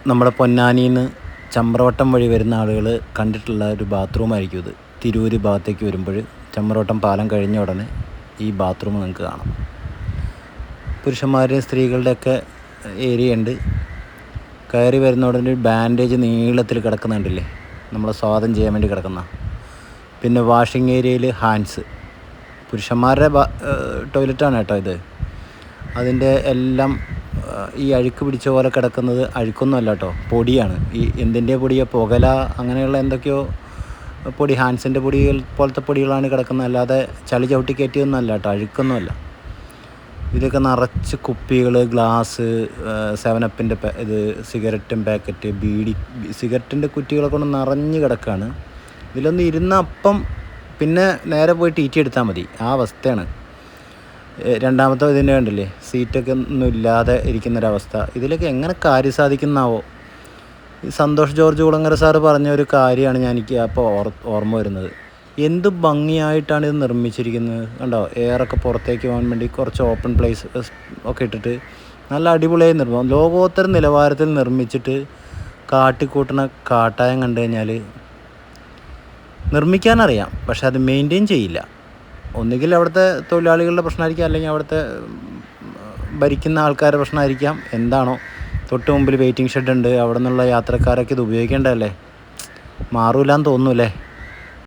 നമ്മുടെ പൊന്നാനിയിൽ നിന്ന് ചമ്രവട്ടം വഴി വരുന്ന ആളുകൾ കണ്ടിട്ടുള്ള ഒരു ബാത്റൂമായിരിക്കും ഇത്. തിരൂര് ഭാഗത്തേക്ക് വരുമ്പോൾ ചമ്രവട്ടം പാലം കഴിഞ്ഞ ഉടനെ ഈ ബാത്റൂം നിങ്ങൾക്ക് കാണാം. പുരുഷന്മാരുടെയും സ്ത്രീകളുടെയൊക്കെ ഏരിയ ഉണ്ട്. കയറി വരുന്ന ഉടനെ ഒരു ബാൻഡേജ് നീളത്തിൽ കിടക്കുന്നുണ്ടല്ലേ, നമ്മളെ സ്വാദം ചെയ്യാൻ വേണ്ടി കിടക്കുന്ന. പിന്നെ വാഷിംഗ് ഏരിയയിൽ ഹാൻഡ്സ്, പുരുഷന്മാരുടെ ടോയ്ലറ്റാണ് കേട്ടോ ഇത്. അതിൻ്റെ എല്ലാം ഈ അഴുക്ക് പിടിച്ച പോലെ കിടക്കുന്നത് അഴുക്കൊന്നുമല്ല കേട്ടോ, പൊടിയാണ്. ഈ എന്തിൻ്റെ പൊടിയോ, പുകല അങ്ങനെയുള്ള എന്തൊക്കെയോ പൊടി, ഹാൻഡ്സിൻ്റെ പൊടികൾ പോലത്തെ പൊടികളാണ് കിടക്കുന്നത്. അല്ലാതെ ചളി ചവിട്ടി കയറ്റിയൊന്നുമല്ല കേട്ടോ, അഴുക്കൊന്നുമല്ല. ഇതൊക്കെ നിറച്ച് കുപ്പികൾ, ഗ്ലാസ്, 7-അപ്പിൻ്റെ ഇത്, സിഗരറ്റും പാക്കറ്റ്, ബീഡി, സിഗരറ്റിൻ്റെ കുറ്റികളൊക്കെ കൊണ്ട് നിറഞ്ഞ് കിടക്കുകയാണ്. ഇതിലൊന്ന് ഇരുന്ന അപ്പം പിന്നെ നേരെ പോയി ടീറ്റി എടുത്താൽ മതി, ആ അവസ്ഥയാണ്. രണ്ടാമത്തെ ഇതിൻ്റെ കണ്ടില്ലേ, സീറ്റൊക്കെ ഒന്നും ഇല്ലാതെ ഇരിക്കുന്നൊരവസ്ഥ. ഇതിലൊക്കെ എങ്ങനെ കാര്യം സാധിക്കുന്നാവോ? ഈ സന്തോഷ് ജോർജ് കുളങ്ങര സാറ് പറഞ്ഞ ഒരു കാര്യമാണ് എനിക്ക് അപ്പോൾ ഓർമ്മ വരുന്നത്. എന്ത് ഭംഗിയായിട്ടാണ് ഇത് നിർമ്മിച്ചിരിക്കുന്നത് കണ്ടോ. എയറൊക്കെ പുറത്തേക്ക് പോകാൻ വേണ്ടി കുറച്ച് ഓപ്പൺ പ്ലേസ് ഒക്കെ ഇട്ടിട്ട് നല്ല അടിപൊളിയായി നിർമ്മിക്കും. ലോകോത്തര നിലവാരത്തിൽ നിർമ്മിച്ചിട്ട് കാട്ടിക്കൂട്ടുന്ന കാട്ടായം കണ്ടു കഴിഞ്ഞാൽ നിർമ്മിക്കാനറിയാം, പക്ഷെ അത് മെയിൻറ്റെയിൻ ചെയ്യില്ല. ഒന്നുകിൽ അവിടുത്തെ തൊഴിലാളികളുടെ പ്രശ്നമായിരിക്കാം, അല്ലെങ്കിൽ അവിടുത്തെ ഭരിക്കുന്ന ആൾക്കാരുടെ പ്രശ്നമായിരിക്കാം. എന്താണോ, തൊട്ട് മുമ്പിൽ വെയിറ്റിംഗ് ഷെഡ് ഉണ്ട്, അവിടെ നിന്നുള്ള യാത്രക്കാരൊക്കെ ഇത് ഉപയോഗിക്കേണ്ടതല്ലേ, മാറൂലെന്ന് തോന്നുന്നു അല്ലേ.